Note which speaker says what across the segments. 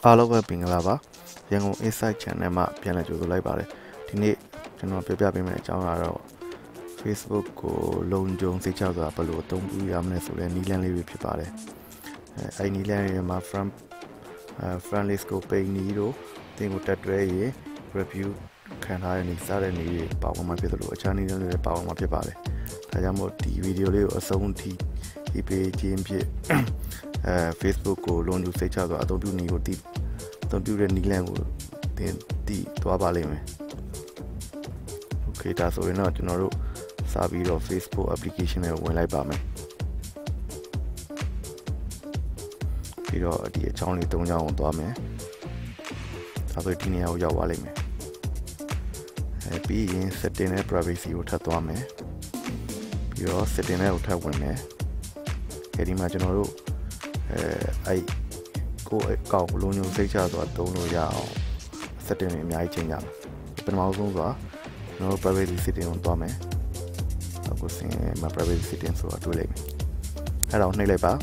Speaker 1: အားလုံးပဲပင်ကလာပါရန်ကုန် Insight Channel မှာပြန်လည်ကြိုဆိုလိုက်ပါတယ်ဒီနေ့ကျွန်တော်ပြောပြပေးမယ့်အကြောင်းကတော့ Facebook ကိုလုံခြုံစိတ်ချစွာဘယ်လိုအသုံးပြုရမလဲဆိုတဲ့နည်းလမ်းလေးတွေဖြစ်ပါတယ်အဲဒီနည်းလမ်းတွေမှာ friend list ကို page နည်းတို့တင်ကိုတက်တွဲရင် review ခံထားတဲ့နည်းစတဲ့နည်းတွေပါဝင်မှာဖြစ်သလိုအခြားနည်းလမ်းတွေလည်းပါဝင်မှာဖြစ်ပါတယ်ဒါကြောင့်မို့ဒီဗီဒီယိုလေးကိုအဆုံးထိဒီ page ချင်းဖြစ် Facebook ကိုလုံခြုံစိတ်ချစွာအသုံးပြုနည်းကိုအသုံးပြုတဲ့နည်းလမ်းကိုတင်သွားပါလိမ့်မယ် Okay ဒါဆိုရင်တော့ကျွန်တော်တို့စပြီးတော့ Facebook application နဲ့ဝင်လိုက်ပါမယ်ပြီးတော့ဒီအကြောင်းလေး၃ကြောင်းကိုသွားမယ်ဒါဆိုဒီနေရာကိုရောက်သွားလိမ့်မယ်ပြီးရင် setting နဲ့ privacy ကိုထပ်သွားမယ်ပြီးတော့ setting နဲ့ကိုထပ်ဝင်မယ်ဒီမှာကျွန်တော်တို့ကိုယ့်အကောင့်လုံးညုံစိတ်ချသွားသုံးလို့ရအောင် setting တွေအများကြီးချိန်ကြမယ်ပထမဆုံးဆိုတာကျွန်တော် privacy setting ကိုသွားမယ်အခုစင်မှာ privacy setting ဆိုတာတွေ့လိုက်မယ်အဲ့ဒါကိုနှိပ်လိုက်ပါ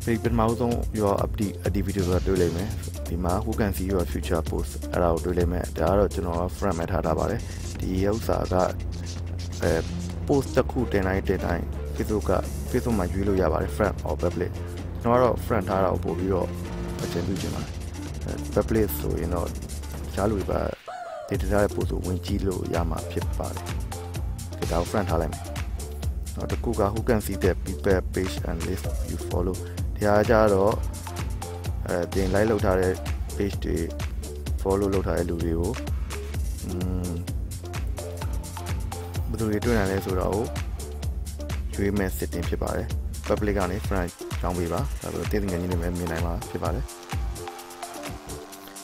Speaker 1: ပြီးပထမဆုံး your activity ဆိုတာတွေ့လိုက်မယ်ဒီမှာ who can see your future post အဲ့ဒါကိုတွေ့လိုက်မယ်ဒါကတော့ကျွန်တော် frame မှာထားတာပါတယ်ဒီဥစ္စာကpost တစ်ခုတင်တိုင်းFacebook မှာရွေးလို့ရပါတယ် friend or public ကျွန်တော်ကတော့ friend ထားတာကိုပို့ပြီးတော့အကျဉ်းပြုချင်ပါတယ် public ဆိုရင်တော့ရှားလို့ပါဒေတာရဲ့ post ကိုဝင်ကြည့်လို့ရမှာဖြစ်ပါတယ်ဒါကို friend ထားလိုက်မယ်နောက်တစ်ခုက who can see the people page and list you follow ဒီဟာကြတော့တင် like လုပ်ထားတဲ့ page တွေ follow လုပ်ထားတဲ့လူတွေကိုဘယ်သူတွေတွေ့နိုင်လဲဆိုတော့ရွေးမဲ့ setting ဖြစ်ပါတယ် public ကနေ friend ကြောင်းပေးပါဒါဆိုတင်ငယ်ချင်းတွေပဲမြင်နိုင်မှာဖြစ်ပါတယ်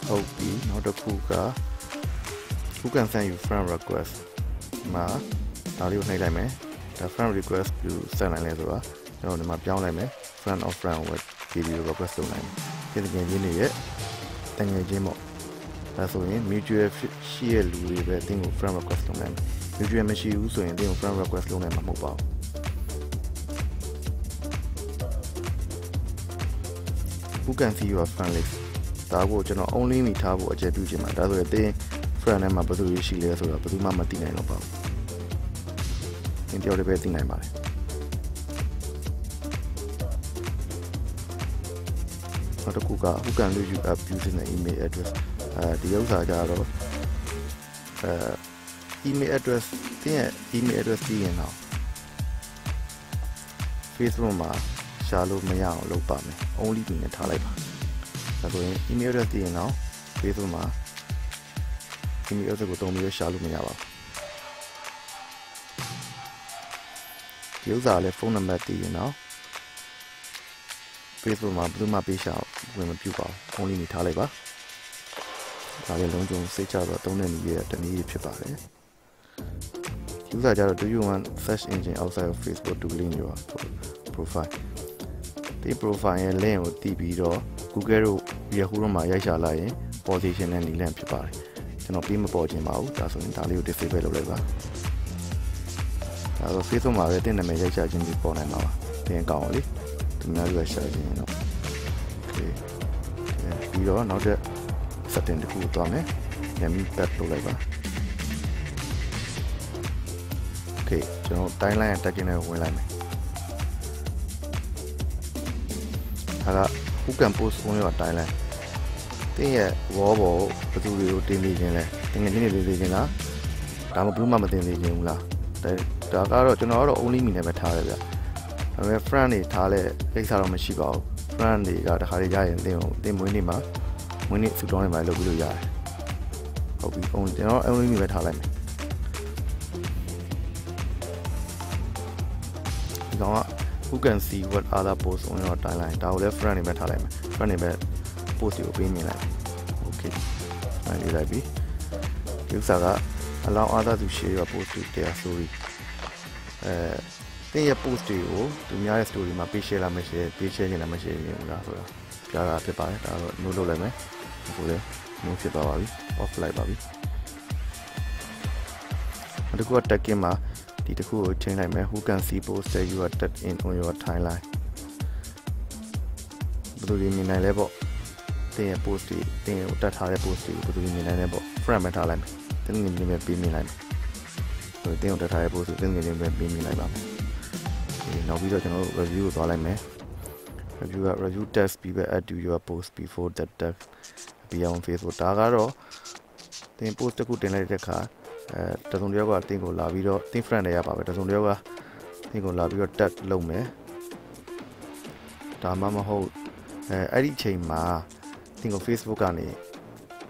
Speaker 1: ဟုတ်ပြီနောက်တစ်ခုက who can send you friend request မှာဒါလေးကိုနှိပ်လိုက်မယ်ဒါ friend request ကို send နိုင်လဲဆိုတာကျွန်တော်ဒီမှာပြောင်းလိုက်မယ် friend of friend ကိုvideo request လုပ်နိုင်တယ်တင်ငယ်ချင်းတွေရဲ့တငယ်ချင်းပေါ့ဒါဆိုရင် mutual ရှိရဲ့လူတွေပဲတင်ကို friend request လုပ်နိုင်တယ် mutual မရှိဘူးဆိုရင်တင်ကို friend request လုပ်နိုင်မှာမဟုတ်ပါဘူးwho can see your friend list ဒါကိုကျွန်တော် only မိထားဖို့အကြံပြုချင်ပါတယ်ဒါဆိုရင်တင် friend ထဲမှာဘယ်သူရှိလဲဆိုတော့ဘယ်သူမှမသိနိုင်တော့ပါဘူးသင်ပြောတယ်ပဲသိနိုင်ပါတယ်နောက်တစ်ခုက who can look you up using the email address ဒီဥစ္စာကြတော့email address တင်ရဲ့ email address သိရင်တော့ Facebook မှာရှာလို့မရအောင်လုပ်ပါမယ် only ပြင်ထားလိုက်ပါဒါဆိုရင် email address သိရင်တော့ Facebook မှာ email address ကိုတုံးပြီးရှာလို့မရပါဘူးဒီဥစ္စာလည်းဖုန်းနံပါတ်သိရင်တော့ Facebook မှာဘယ်သူမှပေးရှာဝင်မပြုပါဘူး only နေထားလိုက်ပါဒါလည်းလုံးကျုံစိတ်ချတော့တုံးတဲ့နည်းရဲ့တနည်းဖြစ်ပါတယ် user ကြတော့ do you want search engine outside of Facebook to link your profile ဒီ profile ရဲ့ link ကိုတီးပြီးတော့ Google တို့ Yahoo တို့မှာရိုက်ရှာလိုက်ရင် position နဲ့နည်းလမ်းဖြစ်ပါတယ်ကျွန်တော်ပြီးမပေါ်ခြင်းပါဘူးဒါဆိုရင်ဒါလေးကို disable လုပ်လိုက်ပါဒါဆို Facebook မှာပဲတင်နာမည်ရိုက်ရှာခြင်းပြီးပေါ်နိုင်မှာပါတင်ကောင်းလေဒီများရိုက်ရှာခြင်းတော့ okay ပြီးတော့နောက်တဲ့ setting တစ်ခုသွားမယ်ညမီ pad လုပ်လိုက်ပါ okay ကျွန်တော် timeline attacking နဲ့ဝင်လိုက်မယ်ဟာ who can post on your timeline တင်ရဲ့ wall ပေါ်ဘယ်သူတွေကိုတင်နေခြင်းလဲတင်ငယ်ချင်းတွေတင်နေခြင်းလားဒါမှမဟုတ်မတင်နေခြင်းဘူးလားဒါကတော့ကျွန်တော်ကတော့ only me နဲ့ပဲထားတယ်ဗျဒါပေမဲ့ friend တွေထားလဲကိစ္စတော့မရှိပါဘူး friend တွေကတခါလေရရင်တင်မွေးနေ့မှာမွေးနေ့စူတောင်းနေမှာလုပ်ပြီးလို့ရတယ်ဟုတ်ပြီကျွန်တော် only me ပဲထားလိုက်မယ်ဒီကောင်က who can see what other posts on your timeline ဒါကိုလည်း friend တွေပဲထားလိုက်မယ် friend တွေပဲ post တွေကိုပေးမြင်လိုက် okay အဲ့ဒီလိုက်ပြီဒီဥစ္စာက allow other to share your post to their story တင်ရဲ့ post တွေကိုသူများရဲ့ story မှာ share လာမယ် share ချင်လားမ share ချင်ဘူးလားဆိုတာပြတာဖြစ်ပါတယ်ဒါတော့ no လုပ်လိုက်မယ်အခုလည်း no ဖြစ်သွားပါပြီ off လိုက်ပါပြီဒီကွာ tagging မှာဒီတစ်ခုကိုချိန်လိုက်မယ် who can see posts that you are tagged in on your timeline ဘယ်သူတွေမြင်နိုင်လဲပေါ့တင်းရဲ့ post တွေတင်းကိုတက်ထားတဲ့ post တွေကိုဘယ်သူတွေမြင်နိုင်လဲပေါ့ friend ပဲထားလိုက်မယ်တင်းငယ်ချင်းပဲပေးမြင်လိုက်မယ်ဆိုတင်းကိုတက်ထားတဲ့ post ကိုတင်းငယ်ချင်းပဲပေးမြင်လိုက်ပါမယ်နောက်ပြီးတော့ကျွန်တော်တို့ review ကိုသွားလိုက်မယ် review test people add to your post before that tag ပြီးအောင် Facebook ဒါကတော့တင်း post တစ်ခုတင်လိုက်တဲ့အခါတစုံတစ်ယောက်ကတင်းကိုလာပြီးတော့တင်း friend တွေရပါပဲတစုံတစ်ယောက်ကတင်းကိုလာပြီးတော့ tag လုပ်မယ်ဒါမှမဟုတ်အဲ့ဒီချိန်မှာတင်းကို Facebook ကနေ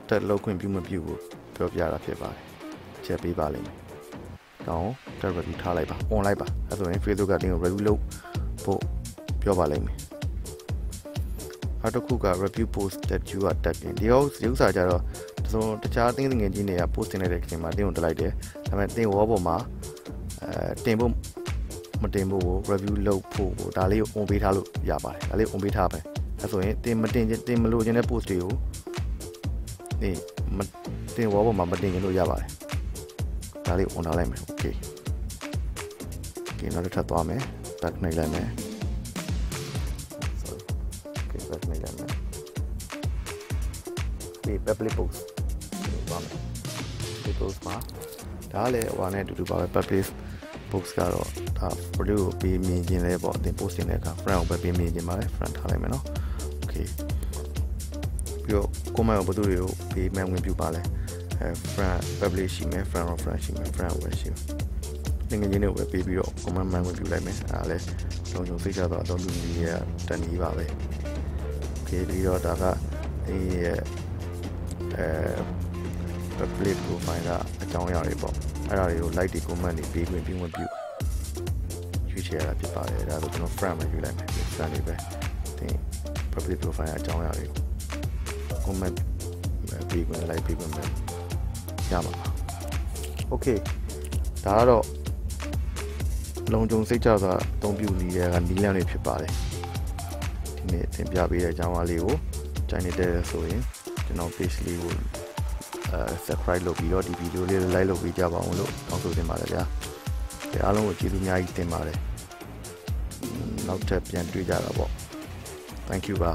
Speaker 1: tag လုပ်ခွင့်ပြုမပြုဘူးပြောပြတာဖြစ်ပါတယ်ချက်ပေးပါလိမ့်မယ်တောင်း tag review ထားလိုက်ပါ on လိုက်ပါအဲ့ဆိုရင် Facebook ကတင်းကို review လုပ်ဖို့ပြောပါလိမ့်မယ်နောက်တစ်ခုက review post that you are tagging ဒီဥစ္စာကြတော့တခြားအသင်းငယ်ချင်းတွေက post တင်လိုက်တဲ့အချိန်မှာတင်းကိုတက်လိုက်တယ်ဒါပေမဲ့တင်းဝေါ်ပေါ်မှာတင်ဖို့မတင်ဖို့ကို review လုပ်ဖို့ဒါလေးကို on ပေးထားလို့ရပါတယ်ဒါလေး on ပေးထားပဲအဲဆိုရင်တင်မတင်ချင်းတင်မလို့ခြင်းတဲ့ post တွေကိုတင်ဝေါ်ပေါ်မှာမတင်ရင်လို့ရပါတယ်ဒါလေး on ထားလိုက်မယ် okay နောက်တစ်ထပ်သွားမယ် back နှိပ်လိုက်မယ် okay back နှိပ်လိုက်မယ်ဒီ public post သွားမယ် public post မှာဒါလည်းဟိုနဲ့အတူတူပါပဲ public post ကတော့ဒါ video ကိုပေးမြင်ခြင်းလဲပေါ့တင် post တင်တဲ့အခါ friend ကိုပဲပေးမြင်ခြင်းပါလဲ friend ထားလိုက်မယ်နော် okay ပြီးတော့ comment ကိုဘယ်သူတွေကိုပေးမှန်းဝင်ပြပါလဲfriend public ရှိမယ် friend or friend ရှိမယ် friend ကိုပဲရှိမယ်ငွေချင်းတွေကိုပဲပေးပြီးတော့ comment မှန်းဝင်ပြလိုက်မယ်ဒါလည်းလုံးစုံသိကြတော့အသုံးပြုနည်းရဲ့တနည်းပါပဲ okay ပြီးတော့ဒါကဒီရဲ့public profile ကအကြောင်းအရာတွေပေါ့အဲ့ဒါတွေကို like တွေ comment တွေပေးခွင့်ပြုခွင့်ပြုရွေးချယ်ရတာဖြစ်ပါတယ်ဒါဆိုကျွန်တော် friend ပဲယူလိုက်မယ် friend တွေပဲဒီ public profile အကြောင်းအရာတွေ comment ပေးခွင့် like ပေးခွင့်ပဲရမှာပါ okay ဒါကတော့လုံခြုံစိတ်ချစွာအသုံးပြုနည်းတွေကနီးလန်းတွေဖြစ်ပါတယ်ဒီနေ့သင်ပြပေးတဲ့အကြောင်းအရာလေးကိုကြိုက်နေတဲ့ဆိုရင်ကျွန်တော် page လေးကိုsubscribe လုပ်ပြီးတော့ဒီ video လေး like လုပ်ပေးကြပါအောင်လို့တောင်းဆိုတင်ပါတယ်ဗျာအားလုံးကိုကျေးဇူးအများကြီးတင်ပါတယ်နောက်ထပ်ပြန်တွေ့ကြတာပေါ့ thank you ပါ